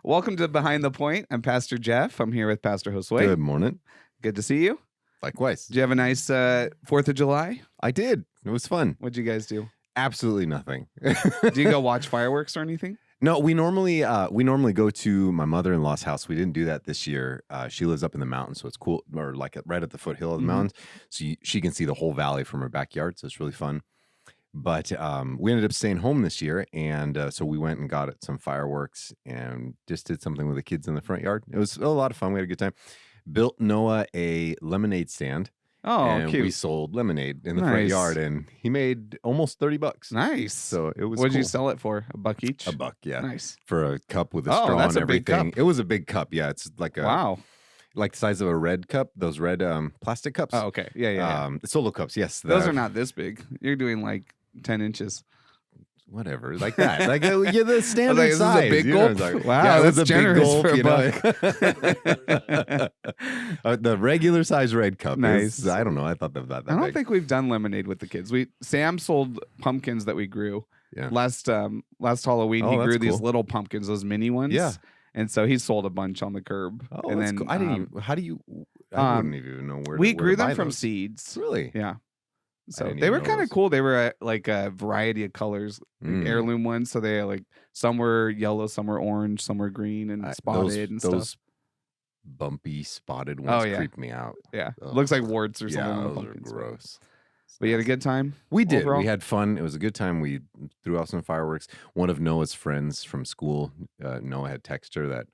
Welcome to Behind the Point. I'm Pastor Jeff. I'm here with Pastor Josue. Good morning. Good to see you. Likewise. Did you have a nice 4th of July? I did. It was fun. What'd you guys do? Absolutely nothing. Do you go watch fireworks or anything? No, we normally go to my mother-in-law's house. We didn't do that this year. She lives up in the mountains, so it's cool, or like right at the foothill of the mountains, so she can see the whole valley from her backyard. So it's really fun. But we ended up staying home this year, and so we went and got some fireworks and just did something with the kids in the front yard. It was a lot of fun. We had a good time. Built Noah a lemonade stand. Oh, and cute. we sold lemonade in the front yard, and he made almost $30. Nice. So it was. What did cool. you sell it for? $1 each? $1, yeah. Nice. For a cup with a straw that's and a big everything. cup. It was a big cup. Yeah, it's like Wow. like the size of a red cup. Those red plastic cups. Oh, okay. Yeah. Solo cups. Yes, Those are not this big. You're doing like 10 inches. Whatever, like that. Like the standard like, is this size. a big you know, gulp? like, Wow, yeah, it was that's a big generous gulp, for a you know. The regular size red cup. Nice. I don't know. I thought that I don't big. think we've done lemonade with the kids. Sam sold pumpkins that we grew. Yeah. Last Halloween, he that's grew these cool. little pumpkins, those mini ones. Yeah. And so he sold a bunch on the curb. Oh, and that's then cool. I didn't even. How do you? I wouldn't even know where. We where grew to them buy from those. seeds. Really? Yeah. So didn't they even were know kind of those. cool. They were like a variety of colors, like heirloom ones. So they like some were yellow, some were orange, some were green and spotted and those stuff. bumpy spotted ones yeah. creep me out. Yeah, Ugh. looks like warts or something. Yeah, on the those are pumpkins. gross. But you had a good time. We did. overall? We had fun. It was a good time. We threw out some fireworks. One of Noah's friends from school, Noah had texted her that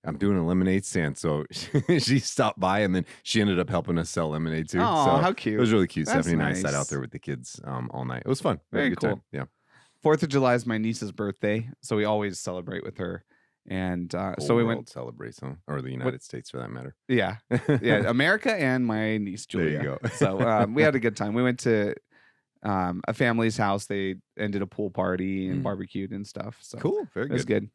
I'm doing a lemonade stand. So she stopped by, and then she ended up helping us sell lemonade too. Oh, so how cute. It was really cute. That's Stephanie and I sat nice. out there with the kids all night. It was fun. We had Very a good cool. time. Yeah. 4th of July is my niece's birthday, so we always celebrate with her. And so we went. Celebrate, or the United States for that matter. Yeah, America and my niece Julia. There you go. So we had a good time. We went to a family's house. They ended a pool party and barbecued and stuff. So Cool. Very it was good.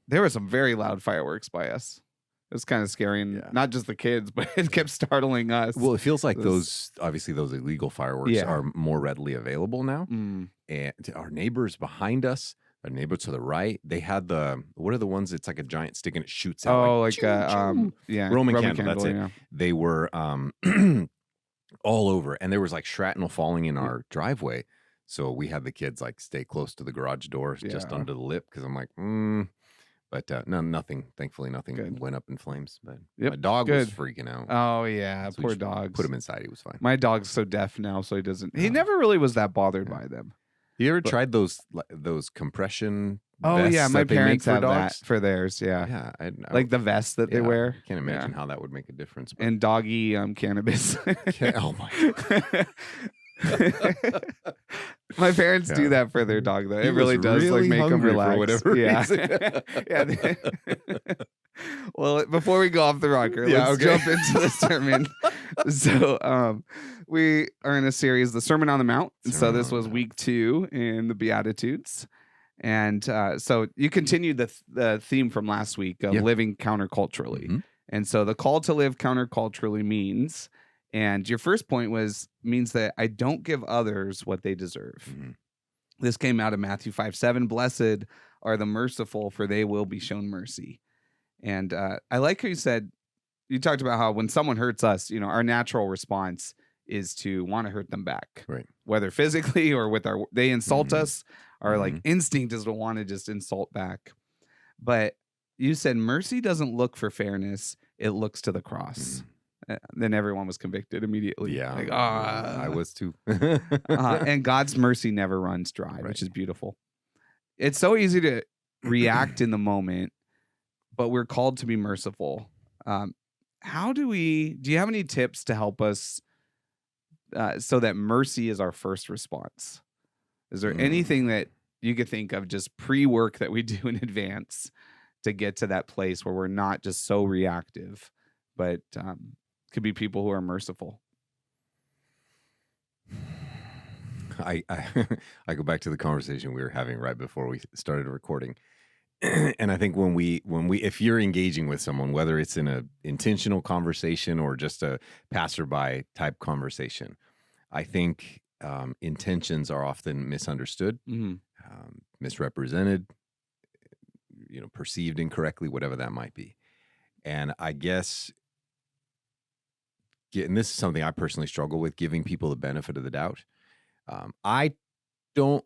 There were some very loud fireworks by us. It was kind of scary, and not just the kids, but it kept startling us. Well, it feels like those illegal fireworks are more readily available now. And our neighbors behind us, our neighbor to the right, they had what are the ones? It's like a giant stick and it shoots out. Oh, choo, choo. yeah, Roman candle. That's it. yeah. They were all over, and there was like shrapnel falling in our driveway. So we had the kids like stay close to the garage doors, just under the lip, because I'm like, But nothing. Thankfully, nothing went up in flames. But my dog was freaking out. Oh yeah, So we poor just dogs. Put him inside. He was fine. My dog's so deaf now, so he doesn't. He never really was that bothered by them. You ever tried those compression? Oh vests my that they make parents for have dogs? that for theirs. Yeah, Yeah, I like the vest that they wear. I can't imagine how that would make a difference. But And doggy cannabis. oh my! My parents do that for their dog, though. He It really was does really make them hungry for relax. whatever yeah, yeah. Well, before we go off the rocker, let's jump into the sermon. So, we are in a series, the Sermon on the Mount. So this was week 2 in the Beatitudes. And so you continued the theme from last week of living counterculturally. And so the call to live counterculturally means, and your first point means that I don't give others what they deserve. This came out of Matthew 5:7. Blessed are the merciful, for they will be shown mercy. And I like how you talked about how when someone hurts us, our natural response is to want to hurt them back, right? Whether physically or with they insult us, our like instinct is to want to just insult back. But you said mercy doesn't look for fairness; it looks to the cross. Then everyone was convicted immediately. Yeah, like, I was too. And God's mercy never runs dry, which is beautiful. It's so easy to react in the moment, but we're called to be merciful. Do you have any tips to help us so that mercy is our first response? Is there anything that you could think of, just pre-work that we do in advance to get to that place where we're not just so reactive, but could be people who are merciful? I go back to the conversation we were having right before we started recording. And I think when we if you're engaging with someone, whether it's in a intentional conversation or just a passerby type conversation, I think intentions are often misunderstood, misrepresented, perceived incorrectly, whatever that might be. And I guess, and this is something I personally struggle with, giving people the benefit of the doubt. I don't,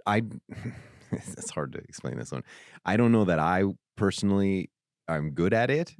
I, it's hard to explain this one. I don't know that I personally, I'm good at it,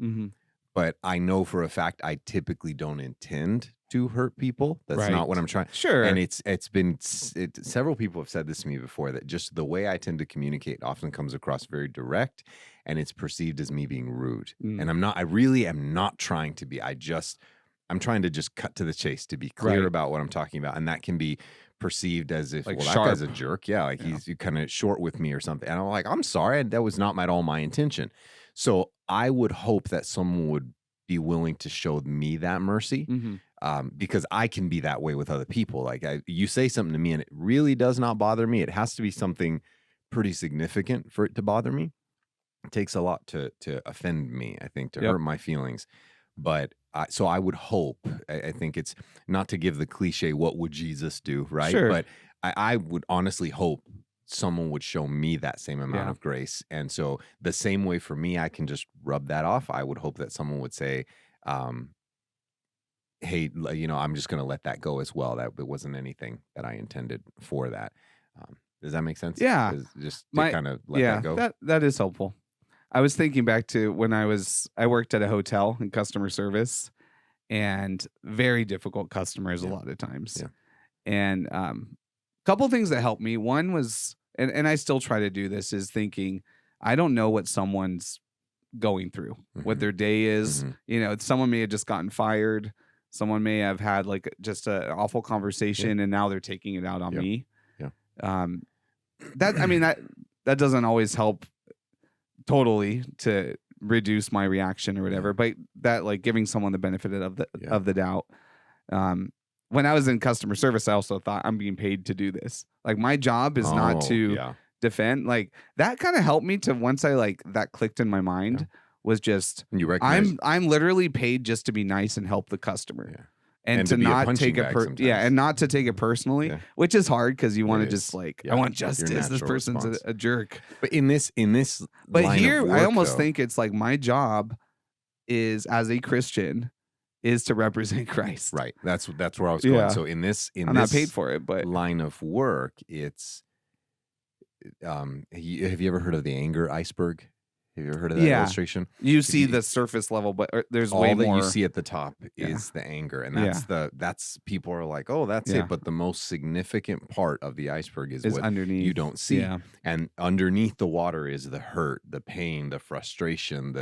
but I know for a fact I typically don't intend to hurt people. That's not what I'm trying. Sure. And it's been several people have said this to me before, that just the way I tend to communicate often comes across very direct, and it's perceived as me being rude. And I really am not trying to be. I'm trying to just cut to the chase, to be clear about what I'm talking about. And that can be perceived as if, like, well, that guy's a jerk. Yeah, like he's kind of short with me or something. And I'm like, I'm sorry, that was not at all my intention. So I would hope that someone would be willing to show me that mercy, because I can be that way with other people. Like, you say something to me and it really does not bother me. It has to be something pretty significant for it to bother me. It takes a lot to offend me, I think, to hurt my feelings. But so I would hope, I think it's not to give the cliche, what would Jesus do, right? Sure. But I would honestly hope someone would show me that same amount of grace. And so the same way for me, I can just rub that off. I would hope that someone would say, hey, I'm just going to let that go as well. That it wasn't anything that I intended for that. Does that make sense? Yeah. Just to kind of let that go. That is helpful. I was thinking back to when I worked at a hotel in customer service, and very difficult customers a lot of times. Yeah. And a couple things that helped me. One was, and I still try to do this, is thinking, I don't know what someone's going through, what their day is. Someone may have just gotten fired. Someone may have had like just an awful conversation, and now they're taking it out on me. Yeah. That doesn't always help totally to reduce my reaction or whatever, but that, like, giving someone the benefit of the doubt. When I was in customer service, I also thought, I'm being paid to do this. Like, my job is not to defend. Like, that kind of helped me to, once that clicked in my mind, was just, I'm literally paid just to be nice and help the customer. Yeah. And to not take it and not to take it personally, which is hard, because you want to just I want justice. This person's a jerk. But in this but line here, of work, I almost think it's like my job is, as a Christian, is to represent Christ. Right. That's where I was going. So I'm not paid for it, but line of work, it's have you ever heard of the anger iceberg? Have you ever heard of that illustration? You see the surface level, but there's all way that more. You see at the top is the anger, and that's people are like, oh, that's it. But the most significant part of the iceberg is what underneath you don't see, and underneath the water is the hurt, the pain, the frustration,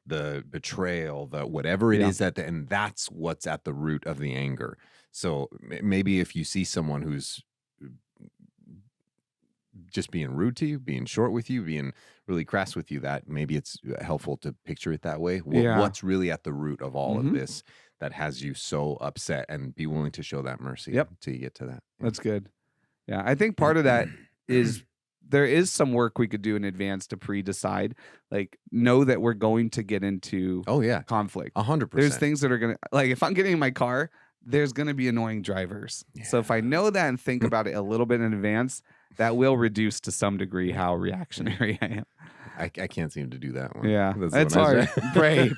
the betrayal, the whatever it is and that's what's at the root of the anger. So maybe if you see someone who's just being rude to you, being short with you, being really crass with you, that maybe it's helpful to picture it that way. What's really at the root of all of this that has you so upset, and be willing to show that mercy till you get to that. That's good. Yeah, I think part of that is there is some work we could do in advance to pre-decide, like, know that we're going to get into conflict. 100%. There's things that are going to, like, if I'm getting in my car, there's going to be annoying drivers. Yeah. So if I know that and think about it a little bit in advance, that will reduce to some degree how reactionary I am. I can't seem to do that one. Yeah, that's hard. Pray.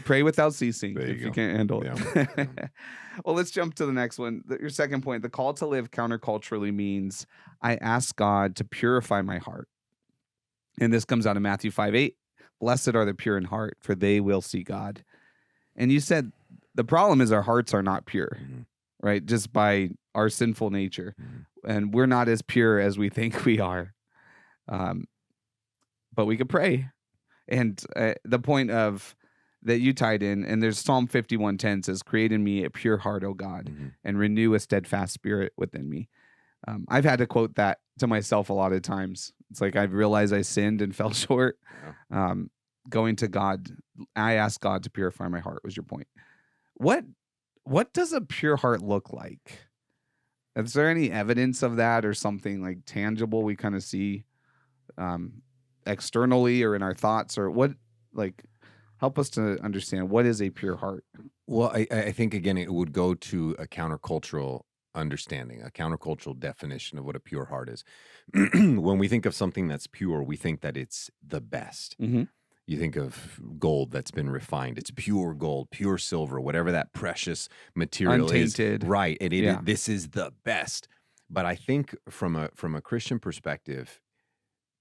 Pray without ceasing if you can't handle it. Well, let's jump to the next one. Your second point, the call to live counterculturally means I ask God to purify my heart. And this comes out of Matthew 5:8. Blessed are the pure in heart, for they will see God. And you said the problem is our hearts are not pure, right? Just by our sinful nature. And we're not as pure as we think we are. But we could pray. And the point of that you tied in, and there's Psalm 51:10 says, create in me a pure heart, O God, and renew a steadfast spirit within me. I've had to quote that to myself a lot of times. It's like I've realized I sinned and fell short. Going to God, I asked God to purify my heart, was your point. What does a pure heart look like? Is there any evidence of that, or something like tangible we kind of see externally or in our thoughts, or what, like, help us to understand what is a pure heart? Well, I think, again, it would go to a countercultural understanding, a countercultural definition of what a pure heart is. When we think of something that's pure, we think that it's the best. Mm-hmm. You think of gold that's been refined. It's pure gold, pure silver, whatever that precious material Untainted. is. Right. And Yeah. this is the best. But I think from a Christian perspective,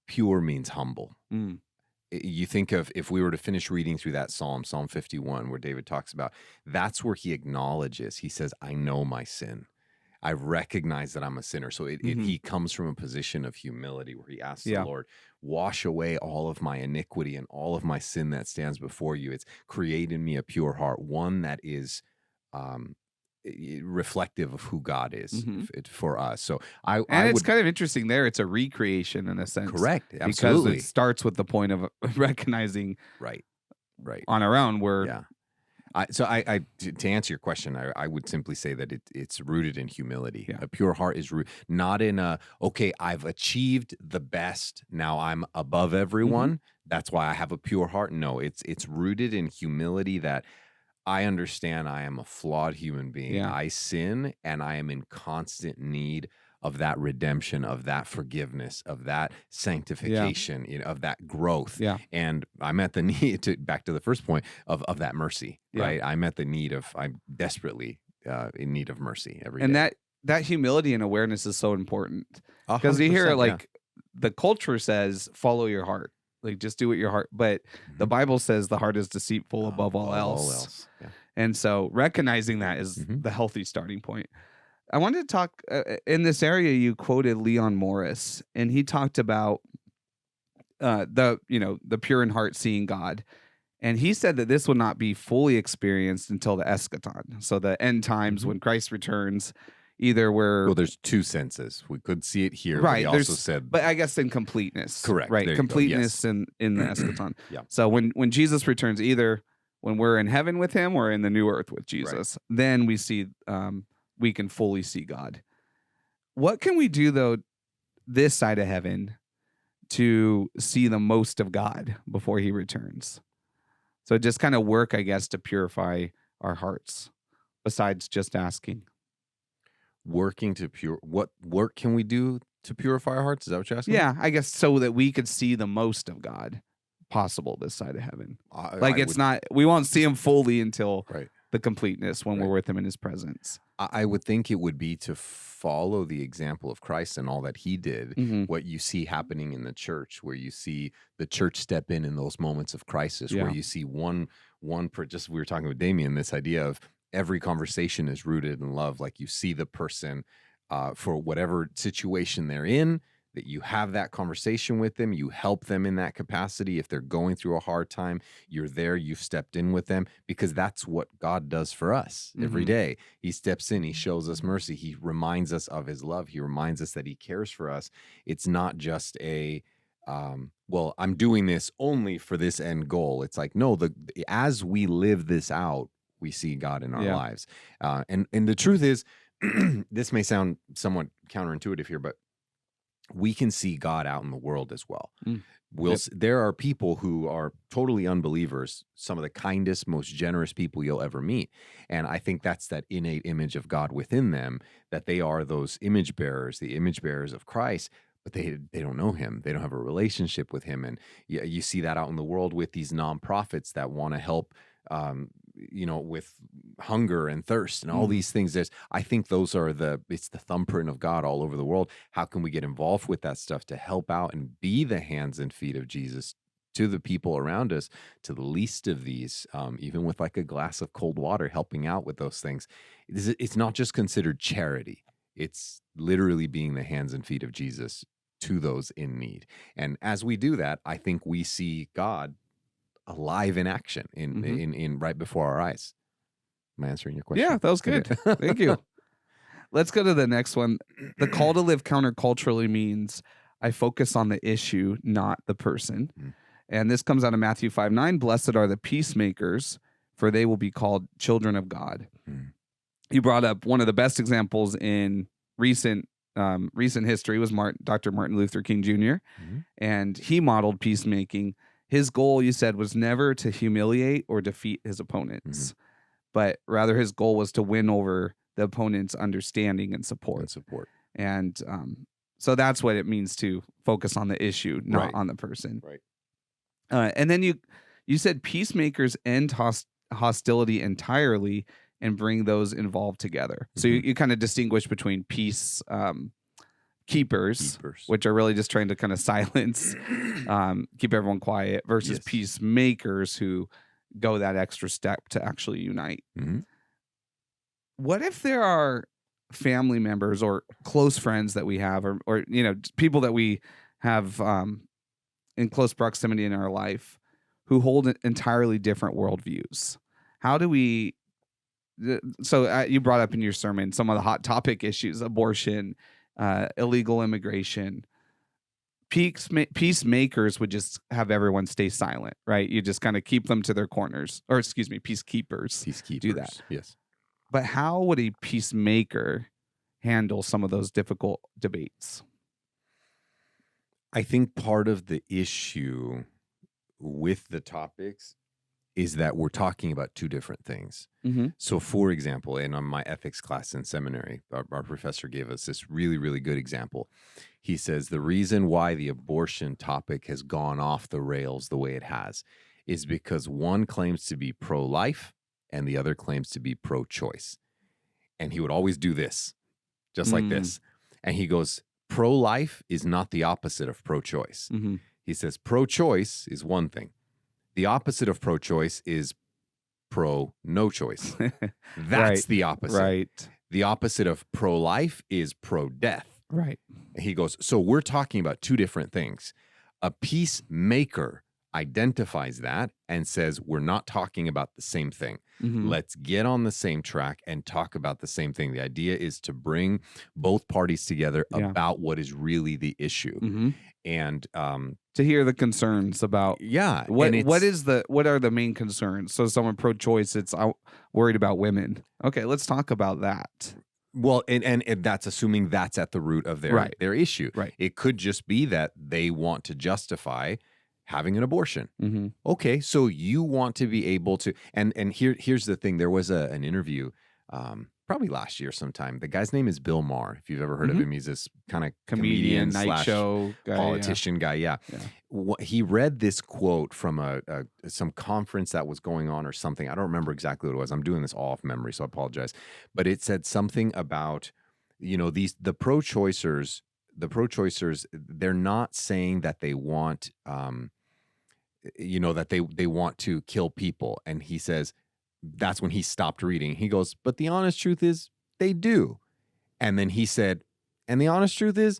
pure means humble. Mm. You think of, if we were to finish reading through that Psalm 51, where David talks about, that's where he acknowledges, he says, I know my sin. I recognize that I'm a sinner. So he comes from a position of humility where he asks the Lord, wash away all of my iniquity and all of my sin that stands before you. It's create in me a pure heart, one that is reflective of who God is for us. So it's kind of interesting there. It's a recreation in a sense. Correct. Absolutely. Because it starts with the point of recognizing right on our own where to answer your question, I would simply say that it's rooted in humility. Yeah. A pure heart is not in okay, I've achieved the best, now I'm above everyone. That's why I have a pure heart. No, it's rooted in humility, that I understand I am a flawed human being. Yeah. I sin, and I am in constant need of that redemption, of that forgiveness, of that sanctification, of that growth. Yeah. And I'm at the need back to the first point of that mercy, right? I'm at the need I'm desperately in need of mercy every day. And that humility and awareness is so important, because you hear the culture says, follow your heart. Like, just do what your heart, but the Bible says the heart is deceitful above all else. Yeah. And so recognizing that is the healthy starting point. I wanted to talk in this area. You quoted Leon Morris, and he talked about the pure in heart seeing God. And he said that this will not be fully experienced until the eschaton. So the end times when Christ returns, either where there's two senses. We could see it here. Right. But he also said, but I guess in completeness. Correct. Right. There Completeness in the eschaton. Yeah. So when Jesus returns, either when we're in heaven with him or in the new earth with Jesus, then we see we can fully see God. What can we do though this side of heaven to see the most of God before he returns? So just kind of work, I guess, to purify our hearts, besides just asking. Working to what work can we do to purify our hearts? Is that what you're asking? Yeah, I guess so that we could see the most of God possible this side of heaven. We won't see him fully until the completeness when we're with him in his presence. I would think it would be to follow the example of Christ and all that he did, what you see happening in the church, where you see the church step in those moments of crisis, where you see just we were talking with Damien, this idea of every conversation is rooted in love. Like, you see the person for whatever situation they're in, that you have that conversation with them, you help them in that capacity. If they're going through a hard time, you're there, you've stepped in with them, because that's what God does for us every day. He steps in, he shows us mercy, he reminds us of his love, he reminds us that he cares for us. It's not just I'm doing this only for this end goal. It's like, no, as we live this out, we see God in our lives. And the truth is, this may sound somewhat counterintuitive here, but we can see God out in the world as well. There are people who are totally unbelievers, some of the kindest, most generous people you'll ever meet. And I think that's that innate image of God within them, that they are those image bearers, the image bearers of Christ, but they don't know him. They don't have a relationship with him. And you see that out in the world with these nonprofits that want to help with hunger and thirst and all these things. I think those are it's the thumbprint of God all over the world. How can we get involved with that stuff to help out and be the hands and feet of Jesus to the people around us, to the least of these, even with like a glass of cold water, helping out with those things? It's not just considered charity. It's literally being the hands and feet of Jesus to those in need. And as we do that, I think we see God alive in action in right before our eyes. Am I answering your question? Yeah, that was good. Thank you. Let's go to the next one. The call to live counterculturally means I focus on the issue, not the person. And this comes out of Matthew 5:9. Blessed are the peacemakers, for they will be called children of God. You brought up one of the best examples in recent history was Dr. Martin Luther King Jr. And he modeled peacemaking. His goal, you said, was never to humiliate or defeat his opponents, but rather his goal was to win over the opponent's understanding and support. support. And so that's what it means to focus on the issue, not Right. on the person. Right. And then you said peacemakers end hostility entirely and bring those involved together. So you kind of distinguish between peace keepers, which are really just trying to kind of silence, keep everyone quiet, versus peacemakers who go that extra step to actually unite. What if there are family members or close friends that we have, or people that we have in close proximity in our life who hold entirely different worldviews? How do we? So you brought up in your sermon some of the hot topic issues: abortion, illegal immigration. Peacemakers would just have everyone stay silent, right? You just kind of keep them to their corners, or excuse me, peacekeepers do that. Yes. But how would a peacemaker handle some of those difficult debates? I think part of the issue with the topics is that we're talking about two different things. So, for example, in my ethics class in seminary, our professor gave us this really, really good example. He says the reason why the abortion topic has gone off the rails the way it has is because one claims to be pro-life and the other claims to be pro-choice. And he would always do this, just like this. And he goes, pro-life is not the opposite of pro-choice. He says pro-choice is one thing. The opposite of pro-choice is pro-no choice. That's the opposite. Right. The opposite of pro-life is pro-death. Right. And he goes, so we're talking about two different things. A peacemaker identifies that and says, we're not talking about the same thing. Let's get on the same track and talk about the same thing. The idea is to bring both parties together about what is really the issue. And to hear the concerns about what are the main concerns? So someone pro-choice, it's worried about women. Okay, let's talk about that. Well, and that's assuming that's at the root of their issue. Right. It could just be that they want to justify having an abortion. Okay, so you want to be able to, and here's the thing. There was an interview probably last year sometime. The guy's name is Bill Maher. If you've ever heard of him, he's this kind of comedian night show guy, politician guy. Yeah. He read this quote from some conference that was going on or something. I don't remember exactly what it was. I'm doing this all off memory, so I apologize. But it said something about, the pro-choicers, they're not saying that they want, that they want to kill people. And he says, that's when he stopped reading. He goes, but the honest truth is they do. And then he said, and the honest truth is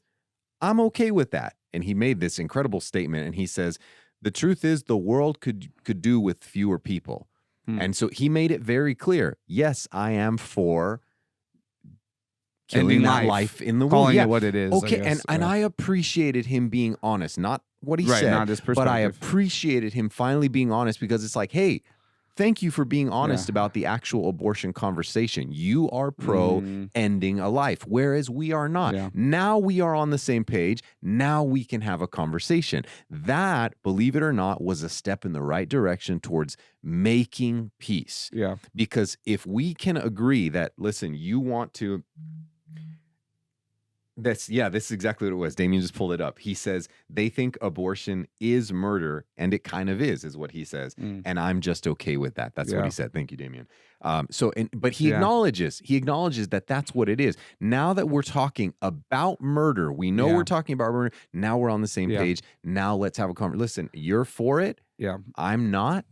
I'm okay with that. And he made this incredible statement. And he says, the truth is the world could do with fewer people. And so he made it very clear. Yes, I am for killing that life in the womb. Calling it what it is. Okay, and I appreciated him being honest. Not what he said, not his perspective. But I appreciated him finally being honest, because it's like, hey, thank you for being honest about the actual abortion conversation. You are pro ending a life, whereas we are not. Now we are on the same page. Now we can have a conversation. That, believe it or not, was a step in the right direction towards making peace. Yeah. Because if we can agree that, listen, you want to... this is exactly what it was. Damien just pulled it up. He says they think abortion is murder, and it kind of is what he says. And I'm just okay with that. That's what he said. Thank you, Damien. But he acknowledges that that's what it is. Now that we're talking about murder, we know we're talking about murder. Now we're on the same page. Now let's have a conversation. Listen, you're for it. Yeah. I'm not.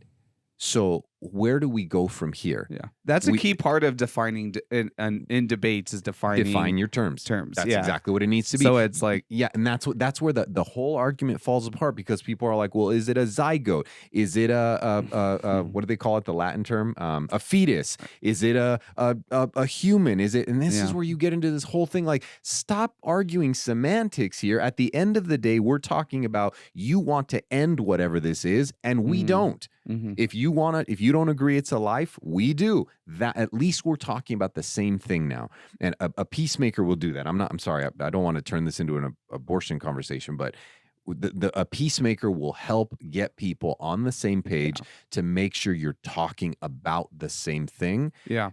So where do we go from here? Yeah, that's a key part of defining in debates is define your terms. That's exactly what it needs to be. So it's like, and that's where the whole argument falls apart, because people are like, well, is it a zygote? Is it a what do they call it? The Latin term, a fetus? Is it a human? Is it? And this is where you get into this whole thing. Like, stop arguing semantics here. At the end of the day, we're talking about you want to end whatever this is, and we don't. If you don't agree it's a life, we do. That at least we're talking about the same thing now. And a peacemaker will do that. I'm sorry, I don't want to turn this into an abortion conversation, but a peacemaker will help get people on the same page to make sure you're talking about the same thing. Yeah.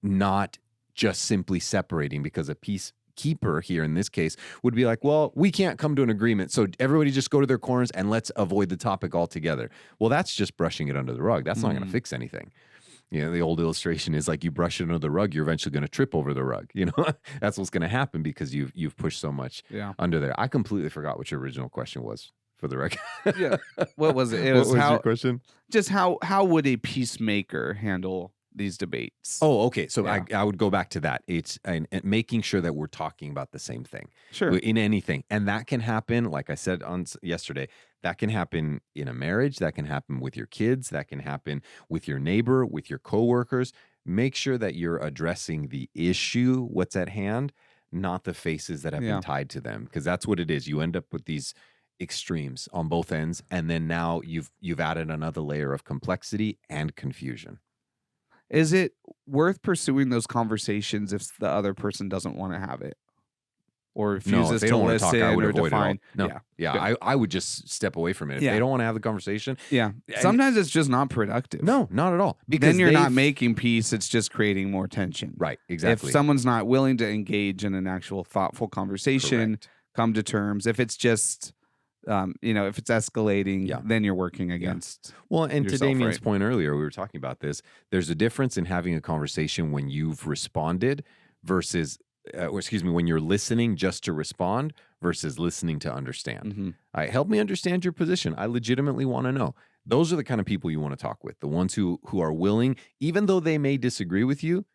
Not just simply separating, because a peacekeeper here in this case would be like, well, we can't come to an agreement, so everybody just go to their corners and let's avoid the topic altogether. Well, that's just brushing it under the rug. That's not going to fix anything. The old illustration is like, you brush it under the rug, you're eventually going to trip over the rug. That's what's going to happen because you've pushed so much under there. I completely forgot what your original question was, for the record. Yeah. What was it? It What was was how, your question? just how would a peacemaker handle these debates? Oh, okay. So Yeah. I would go back to that. It's and making sure that we're talking about the same thing. Sure. In anything. And that can happen, like I said yesterday, that can happen in a marriage, that can happen with your kids, that can happen with your neighbor, with your coworkers. Make sure that you're addressing the issue, what's at hand, not the faces that have been tied to them, because that's what it is. You end up with these extremes on both ends, and then now you've added another layer of complexity and confusion. Is it worth pursuing those conversations if the other person doesn't want to have it, or refuses to listen or define? No, I would just step away from it if they don't want to have the conversation. Yeah, sometimes it's just not productive. No, not at all. Because then you're not making peace; it's just creating more tension. Right, exactly. If someone's not willing to engage in an actual thoughtful conversation, come to terms. If it's just if it's escalating, then you're working against. Well, and yourself, to Damien's right? point earlier, we were talking about this. There's a difference in having a conversation when you've responded versus, when you're listening just to respond versus listening to understand. Help me understand your position. I legitimately want to know. Those are the kind of people you want to talk with. The ones who are willing, even though they may disagree with you,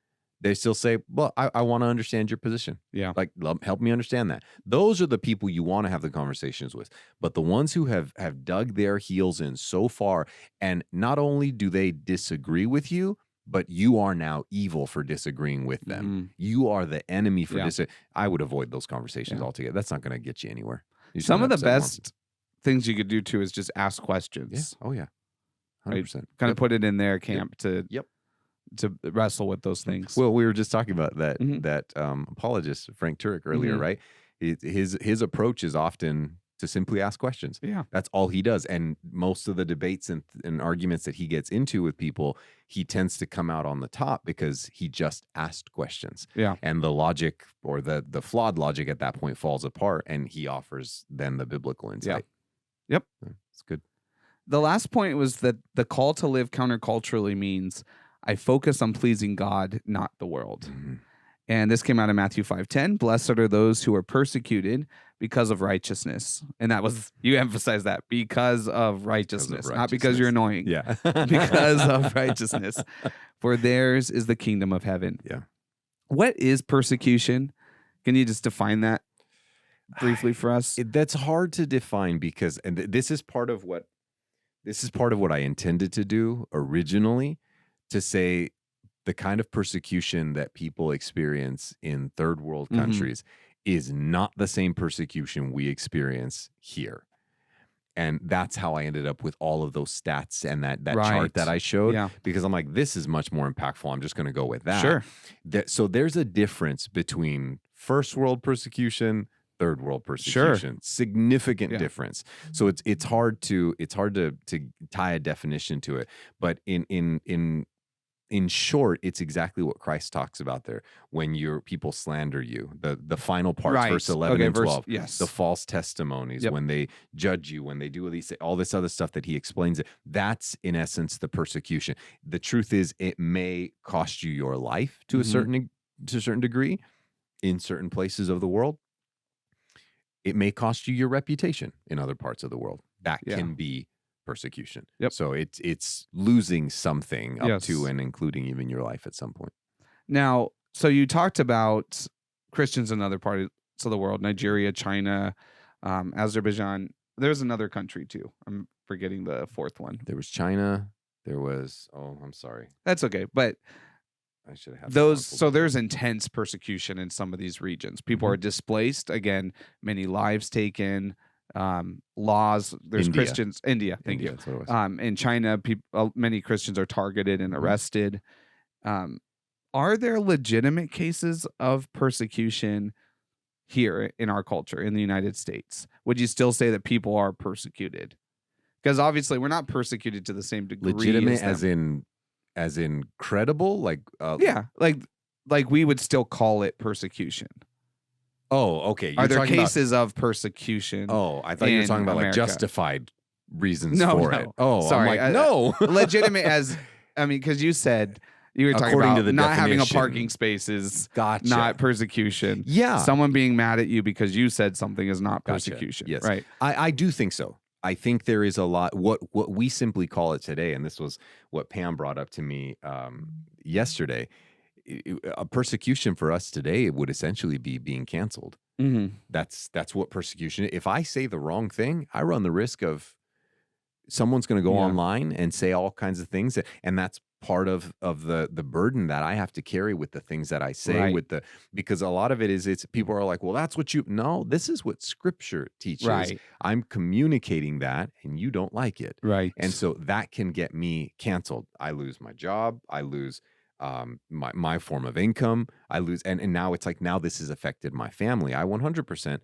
they still say, well, I want to understand your position. Yeah. Like, help me understand that. Those are the people you want to have the conversations with. But the ones who have dug their heels in so far, and not only do they disagree with you, but you are now evil for disagreeing with them. You are the enemy for I would avoid those conversations altogether. That's not going to get you anywhere. Some of the best things you could do too is just ask questions. Yeah. Oh, yeah. 100%. Right? Kind of put it in their camp to wrestle with those things. Well, we were just talking about that apologist, Frank Turek, earlier, right? His approach is often to simply ask questions. Yeah. That's all he does. And most of the debates and arguments that he gets into with people, he tends to come out on the top because he just asked questions. Yeah. And the logic, or the flawed logic at that point, falls apart, and he offers then the biblical insight. Yep. It's good. The last point was that the call to live counterculturally means I focus on pleasing God, not the world. And this came out of Matthew 5:10. Blessed are those who are persecuted because of righteousness. And that was, you emphasize that, because of righteousness, not because you're annoying. Yeah. Because of righteousness. For theirs is the kingdom of heaven. Yeah. What is persecution? Can you just define that briefly for us? That's hard to define because, and this is part of what I intended to do originally, to say the kind of persecution that people experience in third world countries is not the same persecution we experience here. And that's how I ended up with all of those stats and that chart that I showed, because I'm like, this is much more impactful. I'm just going to go with that. Sure. So there's a difference between first world persecution, third world persecution. Significant difference. So it's hard to tie a definition to it. But in short, it's exactly what Christ talks about there. When your people slander you, the final parts, verse 11 and 12, the false testimonies, when they judge you, when they do all this other stuff that he explains it, that's in essence the persecution. The truth is, it may cost you your life to a certain degree in certain places of the world. It may cost you your reputation in other parts of the world. That can be persecution. So it's losing something up to and including even your life at some point. Now, so you talked about Christians in other parts of the world, Nigeria, China, Azerbaijan. There's another country too. I'm forgetting the fourth one. There was China. There was, I'm sorry. That's okay. But I should have those. So there's intense persecution in some of these regions. People are displaced. Again, many lives taken. Laws. There's India. Christians. India. Thank you. That's what it was. In China, many Christians are targeted and arrested. Are there legitimate cases of persecution here in our culture in the United States? Would you still say that people are persecuted? Because obviously we're not persecuted to the same degree. Legitimate as in credible, like like like we would still call it persecution. Oh, okay. Are there cases of persecution? Oh, I thought you were talking about America? like justified reasons No, for no. it. Oh, sorry. I'm like, no. Legitimate as, I mean, because you said you were talking According about to the not having a definition. parking space is Gotcha. not persecution. Yeah. Someone being mad at you because you said something is not Gotcha. persecution. Yes. Right. I do think so. I think there is a lot, what we simply call it today, and this was what Pam brought up to me yesterday. A persecution for us today would essentially be being canceled. Mm-hmm. That's what persecution is. If I say the wrong thing, I run the risk of someone's going to go online and say all kinds of things, and that's part of the burden that I have to carry with the things that I say, because a lot of it is it's people are like, well, that's what no, this is what Scripture teaches. Right. I'm communicating that, and you don't like it. Right. And so that can get me canceled. I lose my job. I lose my form of income. I lose, and now it's like, now this has affected my family. I 100%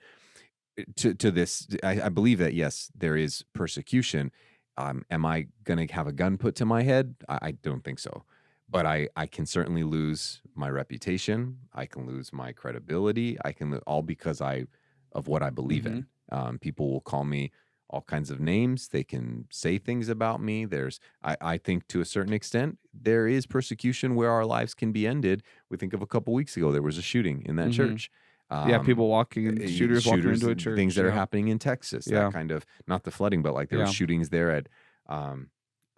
to this. I believe that yes, there is persecution. Am I going to have a gun put to my head? I don't think so. But I can certainly lose my reputation. I can lose my credibility. I can all because of what I believe in. People will call me all kinds of names. They can say things about me. I think to a certain extent, there is persecution where our lives can be ended. We think of a couple weeks ago, there was a shooting in that church. People shooters walking into a church. Things that are happening in Texas. That kind of, not the flooding, but like there were shootings there at,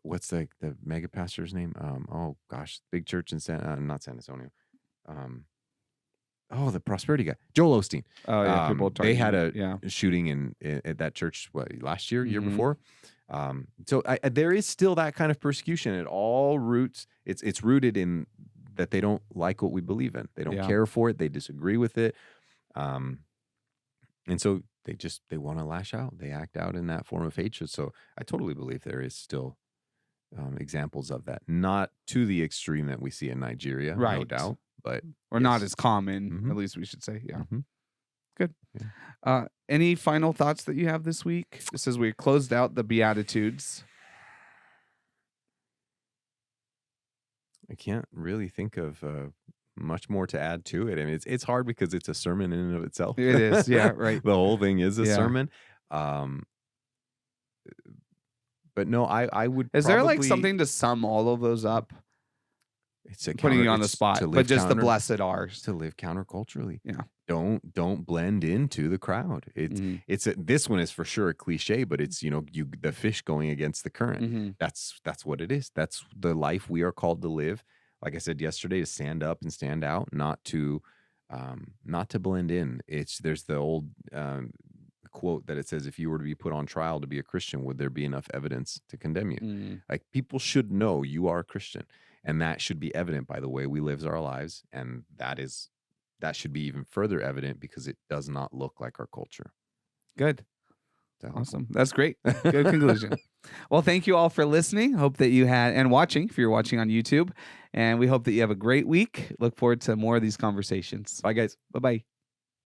what's the mega pastor's name? Oh gosh, big church in not San Antonio. The prosperity guy, Joel Osteen. Oh yeah, they had a shooting at that church last year, year before. So there is still that kind of persecution. It all roots. It's rooted in that they don't like what we believe in. They don't care for it. They disagree with it. And so they want to lash out. They act out in that form of hatred. So I totally believe there is still examples of that, not to the extreme that we see in Nigeria, no doubt. But or not as common, at least we should say. Good. Any final thoughts that you have this week? Just as we closed out the Beatitudes. I can't really think of much more to add to it. I mean, it's hard because it's a sermon in and of itself. It is, yeah, right. The whole thing is a sermon. But no, I would. Is there like something to sum all of those up? It's putting you on the spot, but just the blessed are to live counterculturally. Yeah. Don't blend into the crowd. This one is for sure a cliche, but it's the fish going against the current. That's what it is. That's the life we are called to live. Like I said yesterday, to stand up and stand out, not to blend in. There's the old quote that it says, if you were to be put on trial to be a Christian, would there be enough evidence to condemn you? Like, people should know you are a Christian, and that should be evident by the way we live our lives, and that should be even further evident because it does not look like our culture. Good. Awesome. That's great. Good conclusion. Well, thank you all for listening. Hope that you had, and watching, if you're watching on YouTube, and we hope that you have a great week. Look forward to more of these conversations. Bye, guys. Bye-bye.